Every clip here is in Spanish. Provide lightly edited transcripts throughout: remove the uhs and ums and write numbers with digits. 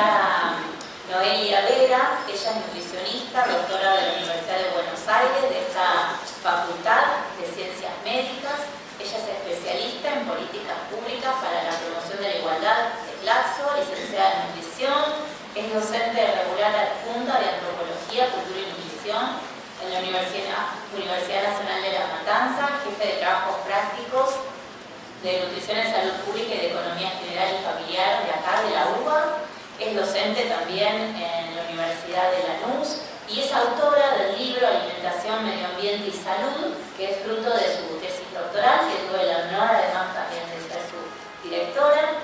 presentar a Noelia Vera. Ella es nutricionista, doctora de la Universidad de Buenos Aires, de esta Facultad de Ciencias Médicas. Ella es especialista en políticas públicas para la promoción de la igualdad de clase, licenciada en nutrición, es docente regular adjunta de antropología, cultura y nutrición en la Universidad Nacional de La Matanza, jefe de trabajos prácticos de nutrición en salud pública y de economía general y familiar de acá, de la UBA. Es docente también en la Universidad de Lanús y es autora del libro Alimentación, Medio Ambiente y Salud, que es fruto de su tesis doctoral, que tuve el honor además también de ser su directora,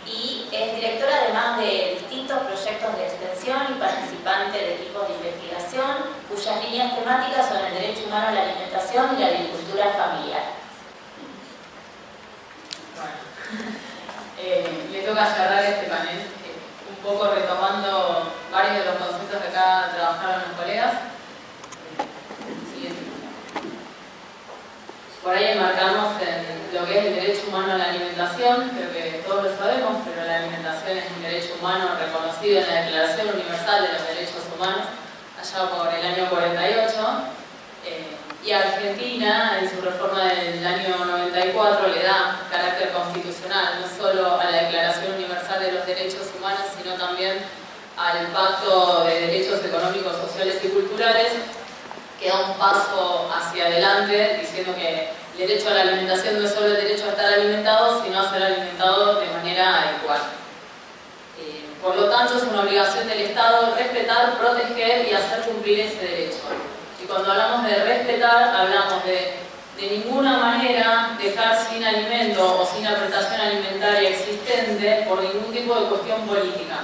y es directora además de distintos proyectos de extensión y participante de equipos de investigación cuyas líneas temáticas son el derecho humano a la alimentación y la agricultura familiar. Le toca cerrar este panel, un poco retomando varios de los conceptos que acá trabajaron los colegas. Siguiente. Por ahí enmarcamos en lo que es el derecho humano a la alimentación. Creo que todos lo sabemos, pero la alimentación es un derecho humano reconocido en la Declaración Universal de los Derechos Humanos, allá por el año 48. Y Argentina, en su reforma del año 94, le da carácter constitucional, no solo a la Declaración Universal de los Derechos Humanos, sino también al Pacto de Derechos Económicos, Sociales y Culturales, que da un paso hacia adelante, diciendo que el derecho a la alimentación no es solo el derecho a estar alimentado, sino a ser alimentado de manera adecuada. Por lo tanto, es una obligación del Estado respetar, proteger y hacer cumplir ese derecho. Y cuando hablamos de respetar, hablamos de ninguna manera dejar sin alimento o sin la prestación alimentaria existente por ningún tipo de cuestión política,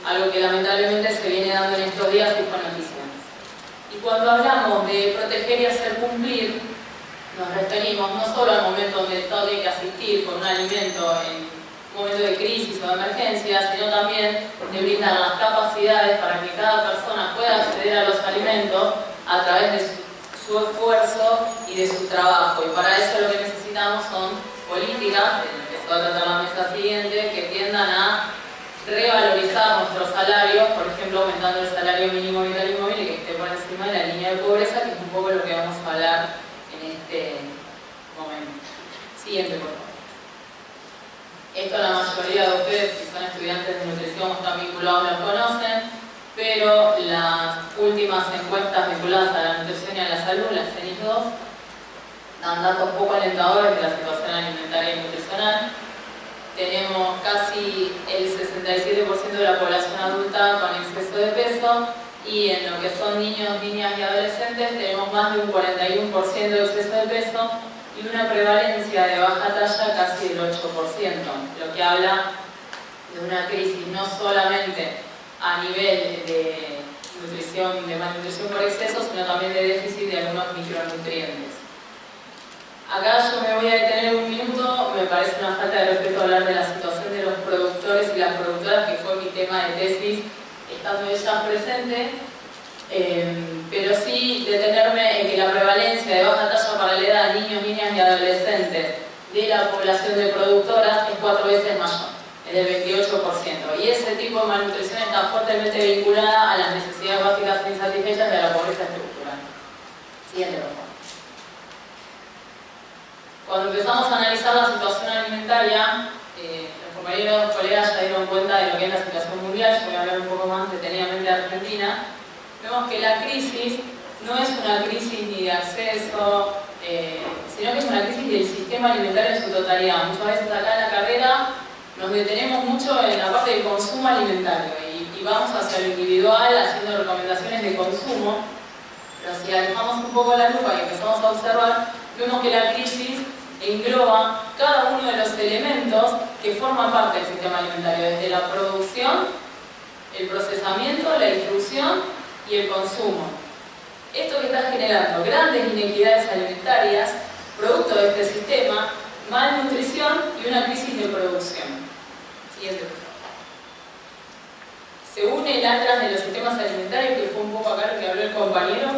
algo que lamentablemente se viene dando en estos días y con noticias. Y cuando hablamos de proteger y hacer cumplir, nos referimos no solo al momento donde el Estado tiene que asistir con un alimento en un momento de crisis o de emergencia, sino también de brindar las capacidades para que cada persona pueda acceder a los alimentos a través de su esfuerzo y de su trabajo. Y para eso lo que necesitamos son políticas, que se va a tratar la mesa siguiente, que tiendan a revalorizar nuestros salarios, por ejemplo, aumentando el salario mínimo vital y móvil y que esté por encima de la línea de pobreza, que es un poco lo que vamos a hablar en este momento. Siguiente, por favor. Esto la mayoría de ustedes, si son estudiantes de nutrición o están vinculados, lo conocen, pero las últimas encuestas vinculadas a la nutrición y a la salud, las CENIS 2, dan datos poco alentadores de la situación alimentaria y nutricional. Tenemos casi el 67% de la población adulta con exceso de peso y en lo que son niños, niñas y adolescentes tenemos más de un 41% de exceso de peso y una prevalencia de baja talla casi del 8%, lo que habla de una crisis no solamente a nivel de nutrición, de malnutrición por exceso, sino también de déficit de algunos micronutrientes. Acá yo me voy a detener un minuto, me parece una falta de respeto hablar de la situación de los productores y las productoras, que fue mi tema de tesis, estando ellas presentes, pero sí detenerme en que la prevalencia de baja talla paralela a niños, niñas y adolescentes de la población de productoras es 4 veces mayor, es del 28%, y ese tipo de malnutrición está fuertemente vinculada a las necesidades básicas insatisfechas y a la pobreza estructural. Siguiente, por favor. Cuando empezamos a analizar la situación alimentaria, los compañeros, colegas ya dieron cuenta de lo que es la situación mundial. Yo voy a hablar un poco más detenidamente de Argentina. Vemos que la crisis no es una crisis ni de acceso, sino que es una crisis del sistema alimentario en su totalidad. Muchas veces acá en la carrera nos detenemos mucho en la parte del consumo alimentario y vamos hacia lo individual haciendo recomendaciones de consumo, pero si alejamos un poco la lupa y empezamos a observar, vemos que la crisis engloba cada uno de los elementos que forman parte del sistema alimentario, desde la producción, el procesamiento, la distribución y el consumo. Esto que está generando grandes inequidades alimentarias, producto de este sistema, malnutrición y una crisis de producción. Siguiente, por favor. Según el Atlas de los Sistemas Alimentarios, que fue un poco acá lo que habló el compañero,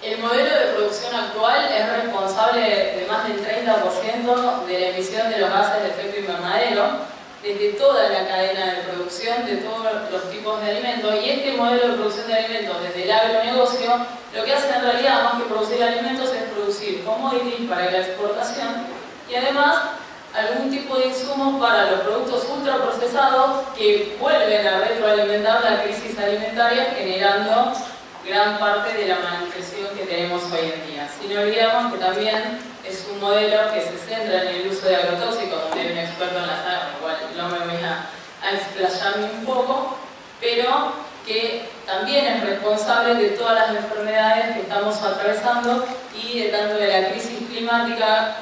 el modelo de producción actual es responsable de más del 30% de la emisión de los gases de efecto invernadero desde toda la cadena de producción de todos los tipos de alimentos, y este modelo de producción de alimentos desde el agronegocio lo que hace en realidad, más que producir alimentos, es producir commodities para la exportación y además algún tipo de insumos para los productos ultraprocesados que vuelven a retroalimentar la crisis alimentaria, generando gran parte de la malnutrición que tenemos hoy en día. Sin olvidarnos que también es un modelo que se centra en el uso de agrotóxicos, donde hay un experto en la sala, igual no me voy a explayarme un poco, pero que también es responsable de todas las enfermedades que estamos atravesando y de tanto de la crisis climática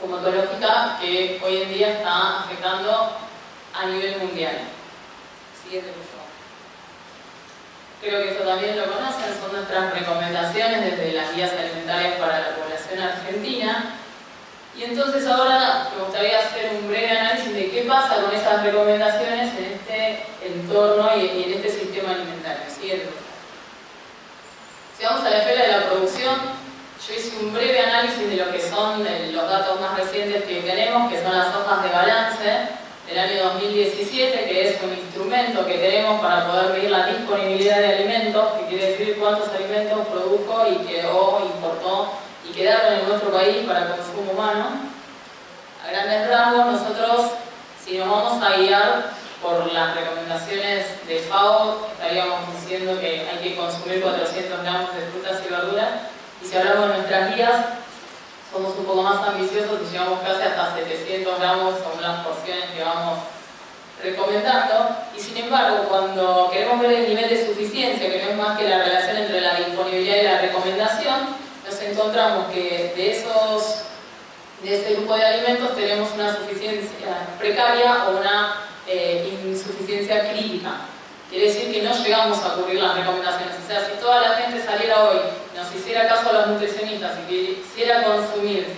como ecológica que hoy en día está afectando a nivel mundial. Siguiente, por favor. Creo que eso también lo conocen, son nuestras recomendaciones desde las guías alimentarias para la población argentina. Y entonces ahora me gustaría hacer un breve análisis de qué pasa con esas recomendaciones en este entorno y en este sistema alimentario. Siguiente. Si vamos a la esfera de la producción, yo hice un breve análisis de lo que son los datos más recientes que tenemos, que son las hojas de balance del año 2017, que es un instrumento que tenemos para poder medir la disponibilidad de alimentos, que quiere decir cuántos alimentos produjo y quedó, importó y quedaron en nuestro país para consumo humano. A grandes rasgos, nosotros, si nos vamos a guiar por las recomendaciones de FAO, estaríamos diciendo que hay que consumir 400 gramos de frutas y verduras, y si hablamos de nuestras guías, somos un poco más ambiciosos y llevamos casi hasta 700 gramos según las porciones que vamos recomendando. Y sin embargo, cuando queremos ver el nivel de suficiencia, que no es más que la relación entre la disponibilidad y la recomendación, nos encontramos que de ese grupo de alimentos tenemos una suficiencia precaria o una insuficiencia crítica. Quiere decir que no llegamos a cubrir las recomendaciones. O sea, si toda la gente saliera hoy, nos hiciera caso a los nutricionistas y quisiera consumir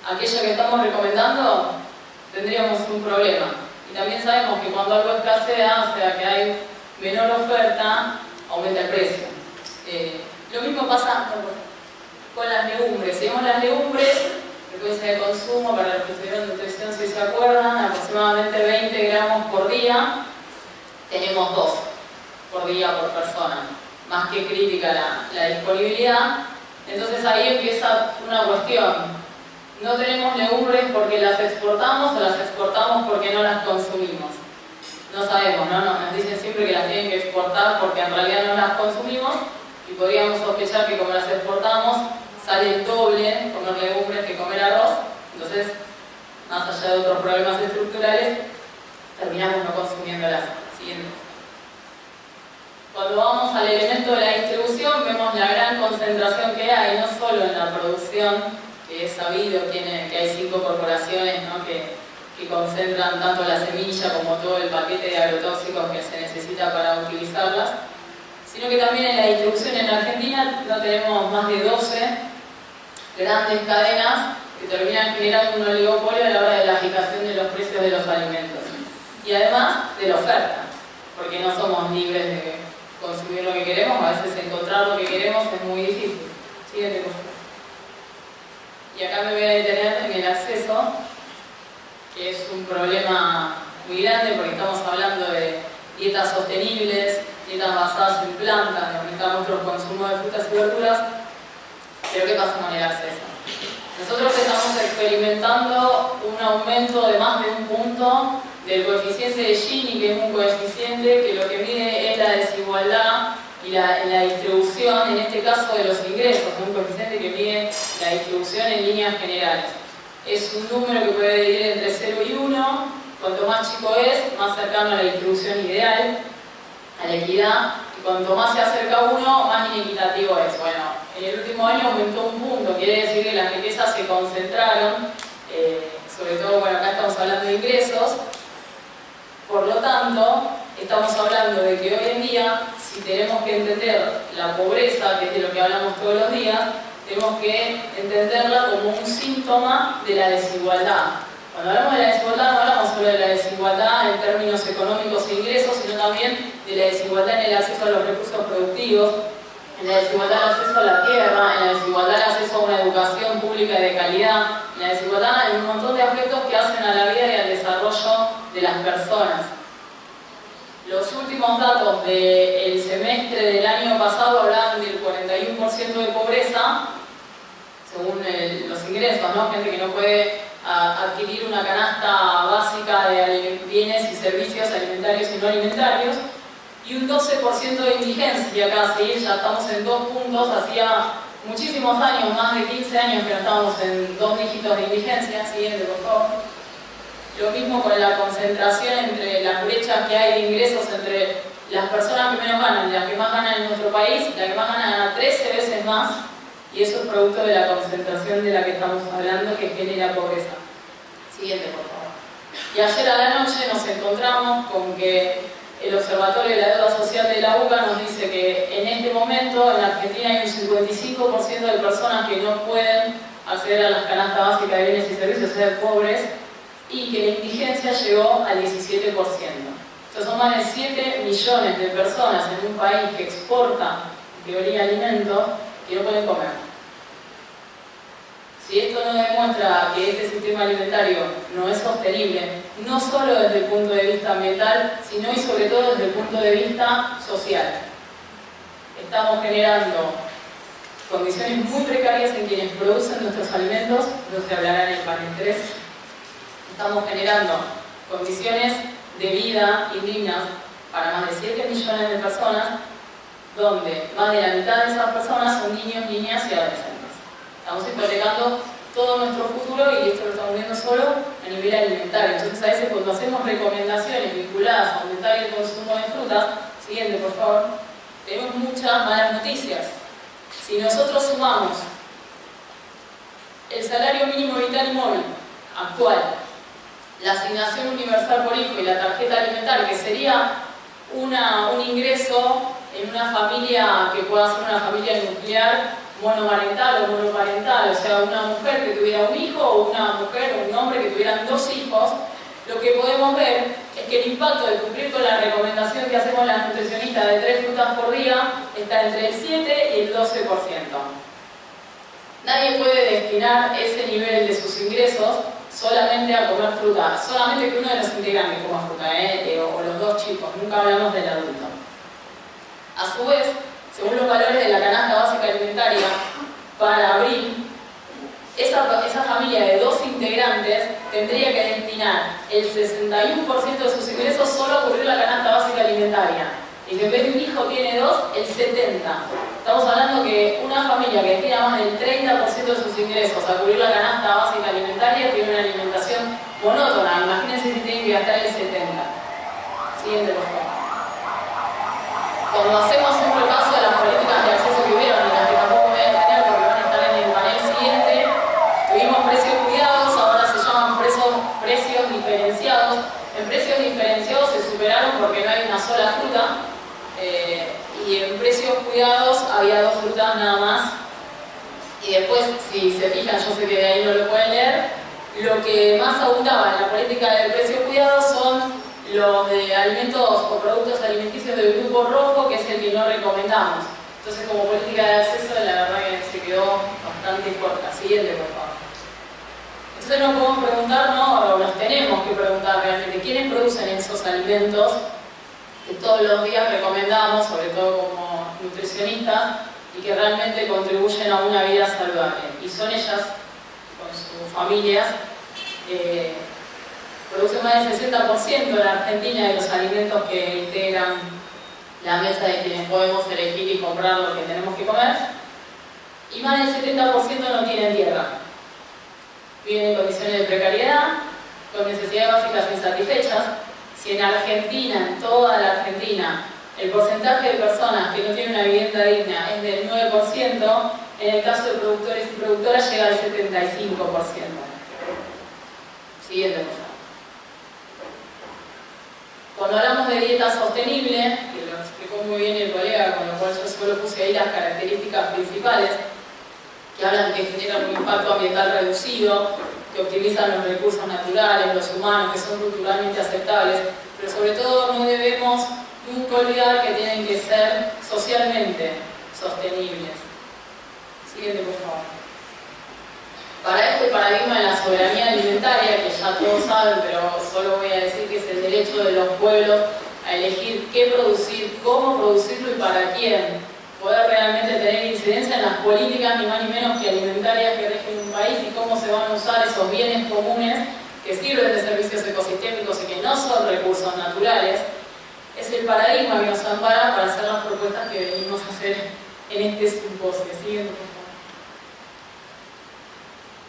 aquello que estamos recomendando, tendríamos un problema. Y también sabemos que cuando algo escasea, o sea que hay menor oferta, aumenta el precio. Lo mismo pasa con las legumbres. Si vemos las legumbres, frecuencia de consumo, para los que estudiaron nutrición, si se acuerdan, aproximadamente 20 gramos por día. Tenemos 2 por día por persona, más que crítica la disponibilidad. Entonces ahí empieza una cuestión. No tenemos legumbres porque las exportamos o las exportamos porque no las consumimos. No sabemos, ¿no? Nos dicen siempre que las tienen que exportar porque en realidad no las consumimos, y podríamos sospechar que como las exportamos sale el doble comer legumbres que comer arroz. Entonces, más allá de otros problemas estructurales, terminamos no consumiéndolas. Cuando vamos al elemento de la distribución, vemos la gran concentración que hay, no solo en la producción, que es sabido que hay 5 corporaciones, ¿no?, que concentran tanto la semilla como todo el paquete de agrotóxicos que se necesita para utilizarlas, sino que también en la distribución en Argentina no tenemos más de 12 grandes cadenas que terminan generando un oligopolio a la hora de la fijación de los precios de los alimentos. Y además de la oferta, porque no somos libres de consumir lo que queremos, a veces encontrar lo que queremos es muy difícil. Siguiente, por favor. Y acá me voy a detener en el acceso, que es un problema muy grande porque estamos hablando de dietas sostenibles, dietas basadas en plantas, de aumentar nuestro consumo de frutas y verduras, pero ¿qué pasa con el acceso? Nosotros estamos experimentando un aumento de más de 1 punto del coeficiente de Gini, que es un coeficiente que lo que mide es la desigualdad y la distribución, en este caso de los ingresos, un coeficiente que mide la distribución en líneas generales. Es un número que puede dividir entre 0 y 1, cuanto más chico es, más cercano a la distribución ideal, a la equidad, y cuanto más se acerca a 1, más inequitativo es. Bueno, en el último año aumentó 1 punto, quiere decir que las riquezas se concentraron, sobre todo, bueno, acá estamos hablando de ingresos. Por lo tanto, estamos hablando de que hoy en día, si tenemos que entender la pobreza, que es de lo que hablamos todos los días, tenemos que entenderla como un síntoma de la desigualdad. Cuando hablamos de la desigualdad, no hablamos solo de la desigualdad en términos económicos e ingresos, sino también de la desigualdad en el acceso a los recursos productivos, en la desigualdad en el acceso a la tierra, en la desigualdad en el acceso a una educación pública y de calidad, en la desigualdad en un montón de aspectos que hacen a la vida y al desarrollo de las personas. Los últimos datos del semestre del año pasado hablaban del 41% de pobreza, según los ingresos, ¿no? Gente que no puede adquirir una canasta básica de bienes y servicios alimentarios y no alimentarios, y un 12% de indigencia casi. Ya estamos en 2 puntos, hacía muchísimos años, más de 15 años que no estábamos en 2 dígitos de indigencia. Siguiente, por favor. Lo mismo con la concentración entre las brechas que hay de ingresos entre las personas que menos ganan y las que más ganan en nuestro país. La que más gana gana 13 veces más, y eso es producto de la concentración de la que estamos hablando, que genera pobreza. Siguiente, por favor. Y ayer a la noche nos encontramos con que el Observatorio de la Deuda Social de la UCA nos dice que en este momento en Argentina hay un 55% de personas que no pueden acceder a las canastas básicas de bienes y servicios, ser pobres, y que la indigencia llegó al 17%. Entonces son más de 7 millones de personas en un país que exporta, en teoría, alimentos, que no pueden comer. Si esto no demuestra que este sistema alimentario no es sostenible, no solo desde el punto de vista ambiental, sino y sobre todo desde el punto de vista social. Estamos generando condiciones muy precarias en quienes producen nuestros alimentos, eso se hablará en el panel 3. Estamos generando condiciones de vida indignas para más de 7 millones de personas, donde más de la mitad de esas personas son niños, niñas y adolescentes. Estamos hipotecando todo nuestro futuro, y esto lo estamos viendo solo a nivel alimentario. Entonces, a veces cuando hacemos recomendaciones vinculadas a aumentar el consumo de frutas, siguiente, por favor, tenemos muchas malas noticias. Si nosotros sumamos el salario mínimo vital y móvil actual, la asignación universal por hijo y la tarjeta alimentaria, que sería un ingreso en una familia que pueda ser una familia nuclear monomarental o monoparental, o sea, una mujer que tuviera un hijo o una mujer o un hombre que tuvieran 2 hijos, lo que podemos ver es que el impacto de cumplir con la recomendación que hacemos las nutricionistas de 3 frutas por día está entre el 7 y el 12%. Nadie puede destinar ese nivel de sus ingresos solamente a comer fruta, solamente que uno de los integrantes coma fruta, o los 2 chicos, nunca hablamos del adulto. A su vez, según los valores de la canasta básica alimentaria, para abril, esa familia de 2 integrantes tendría que destinar el 61% de sus ingresos solo a cubrir la canasta básica alimentaria. Y que en vez de un hijo tiene 2, el 70%. Estamos hablando que una familia que destina más del 30% de sus ingresos a cubrir la canasta básica alimentaria tiene una alimentación monótona. Imagínense si tienen que gastar el 70%. Siguiente, por favor. Cuando hacemos un repaso de las políticas de acceso que hubieron, y las que tampoco voy a detener porque van a estar en el panel siguiente, tuvimos precios cuidados, ahora se llaman precios diferenciados. En precios diferenciados se superaron porque no hay una sola fruta, y en precios cuidados había 2 frutas nada más. Y después, si se fijan, yo sé que de ahí no lo pueden leer, lo que más abundaba en la política de precios cuidados son los de alimentos o productos alimenticios del grupo rojo, que es el que no recomendamos. Entonces, como política de acceso, la verdad que se quedó bastante corta. Siguiente, por favor. Entonces nos podemos preguntar, ¿no? O nos tenemos que preguntar realmente quiénes producen esos alimentos que todos los días recomendamos, sobre todo como nutricionistas, y que realmente contribuyen a una vida saludable. Y son ellas, con sus familias, producen más del 60% en la Argentina de los alimentos que integran la mesa de quienes podemos elegir y comprar lo que tenemos que comer, y más del 70% no tienen tierra. Viven en condiciones de precariedad, con necesidades básicas insatisfechas. Si en Argentina, en toda la Argentina, el porcentaje de personas que no tienen una vivienda digna es del 9%, en el caso de productores y productoras llega al 75%. Siguiente, por favor. Cuando hablamos de dieta sostenible, que lo explicó muy bien el colega, con lo cual yo solo puse ahí las características principales, que hablan de que generan un impacto ambiental reducido, que optimizan los recursos naturales, los humanos, que son culturalmente aceptables, pero sobre todo no debemos nunca olvidar que tienen que ser socialmente sostenibles. Siguiente, por favor. Para este paradigma de la soberanía alimentaria, que ya todos saben, pero solo voy a decir que es derecho de los pueblos a elegir qué producir, cómo producirlo y para quién. Poder realmente tener incidencia en las políticas, ni más ni menos que alimentarias que rigen un país, y cómo se van a usar esos bienes comunes que sirven de servicios ecosistémicos y que no son recursos naturales. Es el paradigma que nos ampara para hacer las propuestas que venimos a hacer en este simposio. Siguiente, por favor.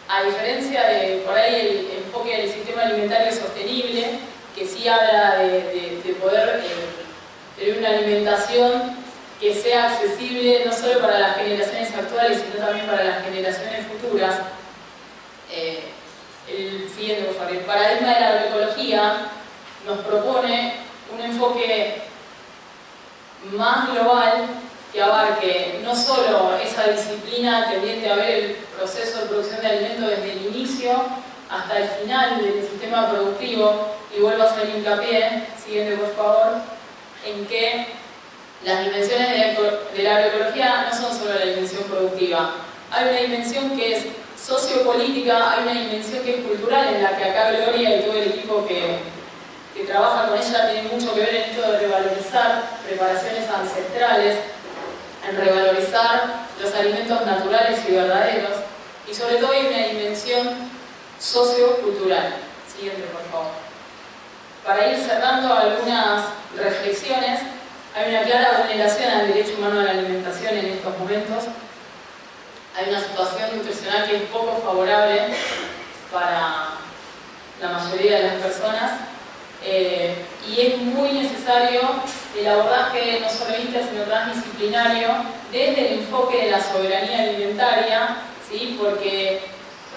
A diferencia de, por ahí, el enfoque del sistema alimentario sostenible, que sí habla de poder tener una alimentación que sea accesible no solo para las generaciones actuales, sino también para las generaciones futuras. El siguiente, por favor. El paradigma de la agroecología nos propone un enfoque más global que abarque no solo esa disciplina tendiente a ver el proceso de producción de alimentos desde el inicio hasta el final del sistema productivo, y vuelvo a hacer hincapié, siguiente por favor, en que las dimensiones de la agroecología no son solo la dimensión productiva. Hay una dimensión que es sociopolítica, hay una dimensión que es cultural, en la que acá Gloria y todo el equipo que trabaja con ella tiene mucho que ver en esto de revalorizar preparaciones ancestrales, en revalorizar los alimentos naturales y verdaderos, y sobre todo hay una dimensión sociocultural. Siguiente, por favor. Para ir cerrando algunas reflexiones, hay una clara vulneración al derecho humano a la alimentación en estos momentos. Hay una situación nutricional que es poco favorable para la mayoría de las personas, y es muy necesario el abordaje no solamente sino transdisciplinario desde el enfoque de la soberanía alimentaria, ¿sí? Porque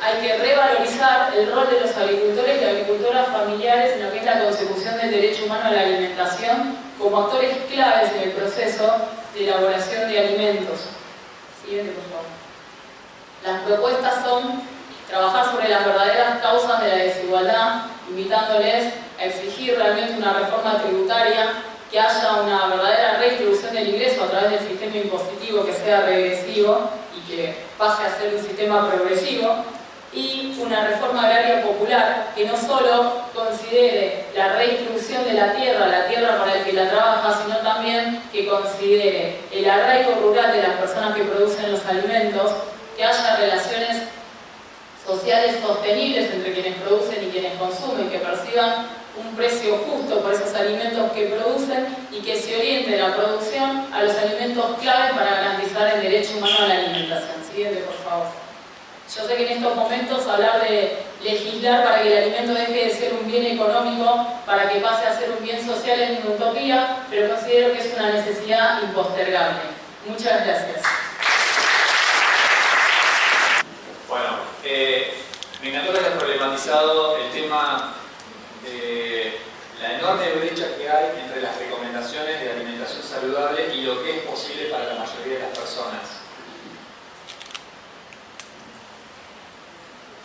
hay que revalorizar el rol de los agricultores y agricultoras familiares en lo que es la consecución del derecho humano a la alimentación como actores claves en el proceso de elaboración de alimentos. Siguiente, por favor. Las propuestas son trabajar sobre las verdaderas causas de la desigualdad, invitándoles a exigir realmente una reforma tributaria, que haya una verdadera redistribución del ingreso a través del sistema impositivo que sea regresivo y que pase a ser un sistema progresivo, y una reforma agraria popular que no solo considere la redistribución de la tierra para el que la trabaja, sino también que considere el arraigo rural de las personas que producen los alimentos, que haya relaciones sociales sostenibles entre quienes producen y quienes consumen, que perciban un precio justo por esos alimentos que producen y que se oriente la producción a los alimentos claves para garantizar el derecho humano a la alimentación. Siguiente, por favor. Yo sé que en estos momentos hablar de legislar para que el alimento deje de ser un bien económico, para que pase a ser un bien social, es una utopía, pero considero que es una necesidad impostergable. Muchas gracias. Bueno, me encantó que hayas problematizado el tema de la enorme brecha que hay entre las recomendaciones de alimentación saludable y lo que es posible para la mayoría de las personas.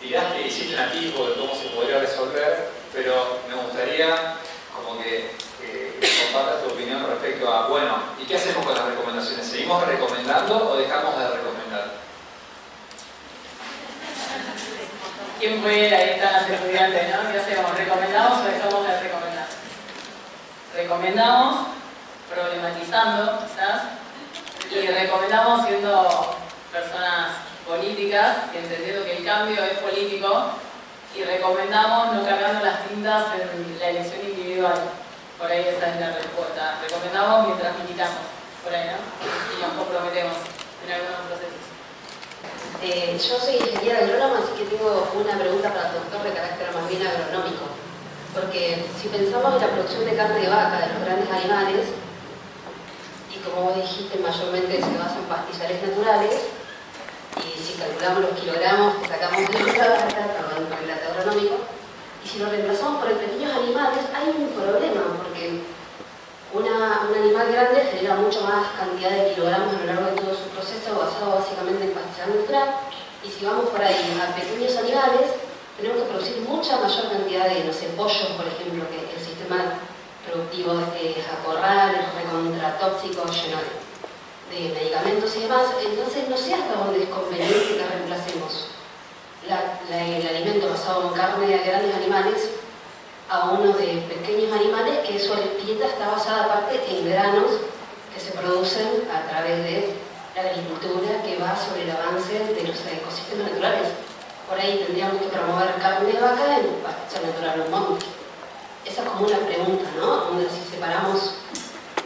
Dirás que hiciste un atisbo de cómo se podría resolver, pero me gustaría como que compartas tu opinión respecto a, bueno, ¿y qué hacemos con las recomendaciones? ¿Seguimos recomendando o dejamos de recomendar? ¿Quién fue? Ahí están las estudiantes, ¿no? ¿Qué hacemos? ¿Recomendamos o dejamos de recomendar? Recomendamos problematizando, quizás, y recomendamos siendo personas políticas, y entendiendo que el cambio es político, y recomendamos no cargando las tintas en la elección individual. Por ahí esa es la respuesta. Recomendamos mientras militamos, por ahí, ¿no? Y nos comprometemos en algunos procesos. Yo soy ingeniera agrónoma, así que tengo una pregunta para el doctor de carácter más bien agronómico. Porque si pensamos en la producción de carne de vaca de los grandes animales, y como vos dijiste, mayormente se basa en pastizales naturales, y si calculamos los kilogramos que sacamos de la vaca, perdón, por el dato agronómico, y si lo reemplazamos por pequeños animales, hay un problema, porque un animal grande genera mucho más cantidad de kilogramos a lo largo de todo su proceso, basado básicamente en pastizal natural, y si vamos por ahí a pequeños animales, tenemos que producir mucha mayor cantidad de, no sé, pollos, por ejemplo, que el sistema productivo es acorral, es recontratóxico, lleno de medicamentos y demás. Entonces no sé hasta dónde es conveniente que reemplacemos el alimento basado en carne de grandes animales a uno de pequeños animales que su dieta está basada aparte en granos que se producen a través de la agricultura que va sobre el avance de los ecosistemas naturales. Por ahí tendríamos que promover carne de vaca en pastizal natural humano. Esa es como una pregunta, ¿no? Donde si separamos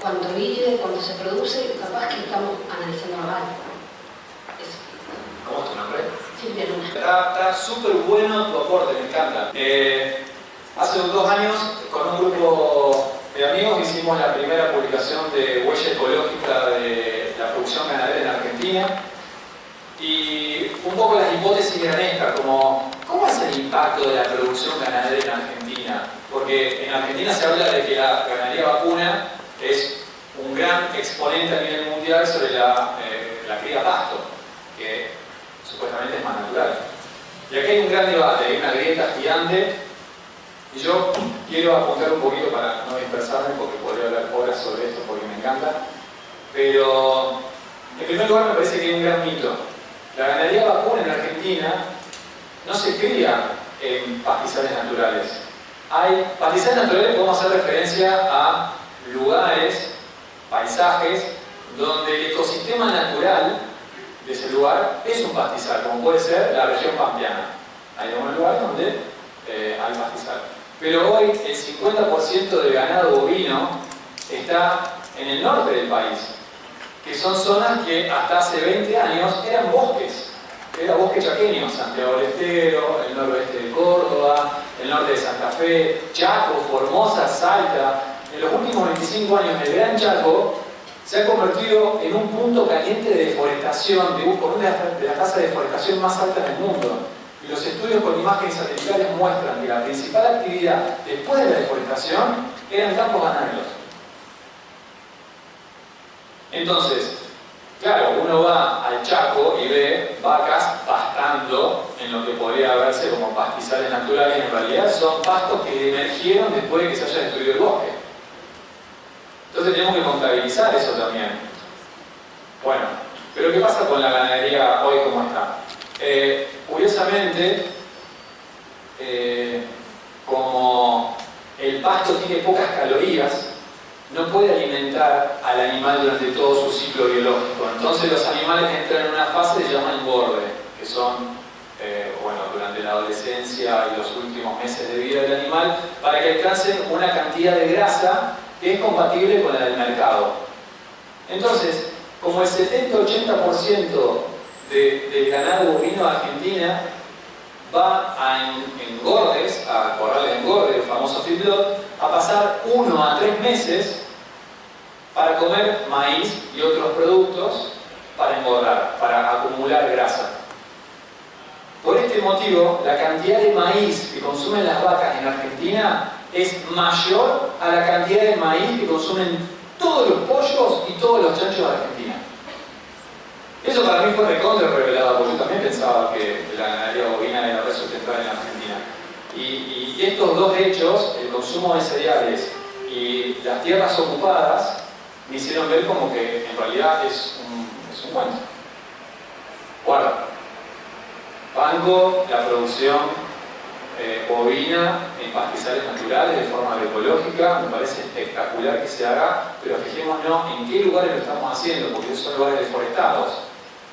cuánto vive, cuánto se produce, capaz que estamos analizando mal. Eso. ¿Cómo es tu nombre? Silvia Luna. Está súper bueno tu aporte, me encanta. Hace 2 años, con un grupo de amigos, hicimos la primera publicación de huella ecológica de la producción ganadera en Argentina. Y un poco las hipótesis eran estas, como ¿cómo es el impacto de la producción ganadera en Argentina? Porque en Argentina se habla de que la ganadería vacuna es un gran exponente a nivel mundial sobre la cría pasto, que supuestamente es más natural. Y aquí hay un gran debate, hay una grieta gigante, y yo quiero apuntar un poquito para no dispersarme, porque podría hablar horas sobre esto porque me encanta. Pero en primer lugar me parece que hay un gran mito. La ganadería vacuna en Argentina no se cría en pastizales naturales. Hay pastizales naturales, podemos hacer referencia a lugares, paisajes, donde el ecosistema natural de ese lugar es un pastizal, como puede ser la región pampeana. Hay algunos lugares donde hay pastizal. Pero hoy el 50% del ganado bovino está en el norte del país, que son zonas que hasta hace 20 años eran bosques. Era bosque chaqueño, Santiago del Estero, el noroeste de Córdoba, el norte de Santa Fe, Chaco, Formosa, Salta. En los últimos 25 años el Gran Chaco se ha convertido en un punto caliente de deforestación, con una de las tasas de deforestación más altas del mundo. Y los estudios con imágenes satelitales muestran que la principal actividad después de la deforestación eran campos ganaderos. Entonces, claro, uno va al Chaco y ve vacas pastando en lo que podría verse como pastizales naturales. En realidad son pastos que emergieron después de que se haya destruido el bosque. Entonces tenemos que contabilizar eso también. Bueno, pero ¿qué pasa con la ganadería hoy como está? Curiosamente, como el pasto tiene pocas calorías, no puede alimentar al animal durante todo su ciclo biológico. Entonces los animales entran en una fase que se llama engorde, que son durante la adolescencia y los últimos meses de vida del animal, para que alcancen una cantidad de grasa que es compatible con la del mercado. Entonces, como el 70-80% del ganado bovino de Argentina va a engordes, a corrales de engorde, el famoso feedlot, a pasar 1 a 3 meses para comer maíz y otros productos para engordar, para acumular grasa. Por este motivo, la cantidad de maíz que consumen las vacas en Argentina es mayor a la cantidad de maíz que consumen todos los pollos y todos los chanchos de Argentina. Eso para mí fue recontra revelado, porque yo también pensaba que la ganadería bovina era resustentada en Argentina. Y estos dos hechos, el consumo de cereales y las tierras ocupadas, me hicieron ver como que en realidad es un cuento. Guarda, banco la producción bovina en pastizales naturales de forma agroecológica, me parece espectacular que se haga, pero fijémonos en qué lugares lo estamos haciendo, porque son lugares deforestados.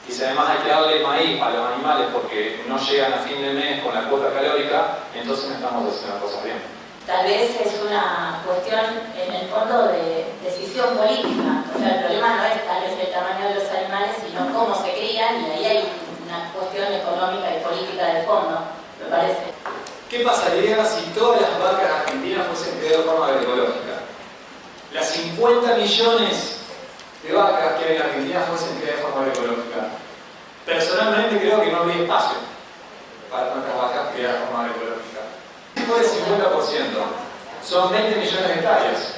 Y si además hay que darle maíz a los animales porque no llegan a fin de mes con la cuota calórica, entonces no estamos haciendo las cosas bien. Tal vez es una cuestión en el fondo de decisión política. O sea, el problema no es tal vez el tamaño de los animales, sino cómo se crían, y ahí hay una cuestión económica y política de fondo, me parece. ¿Qué pasaría si todas las vacas argentinas fuesen criadas de forma agroecológica? Las 50 millones de vacas que hay en Argentina fuesen criadas de forma agroecológica. Personalmente creo que no habría espacio para tantas vacas criadas de forma agroecológica. Por el 50%. Son 20 millones de hectáreas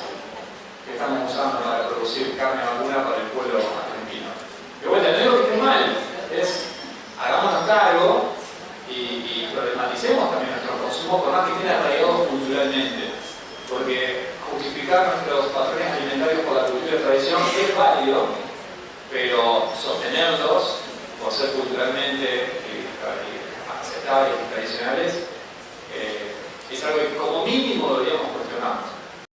que estamos usando para producir carne vacuna para el pueblo argentino. De vuelta, no digo que esté mal, hagámonos cargo y problematicemos también nuestro consumo, por más que estén arraigados culturalmente. Porque justificar nuestros patrones alimentarios por la cultura de tradición es válido, pero sostenerlos por ser culturalmente aceptables y tradicionales es algo que como mínimo deberíamos cuestionar.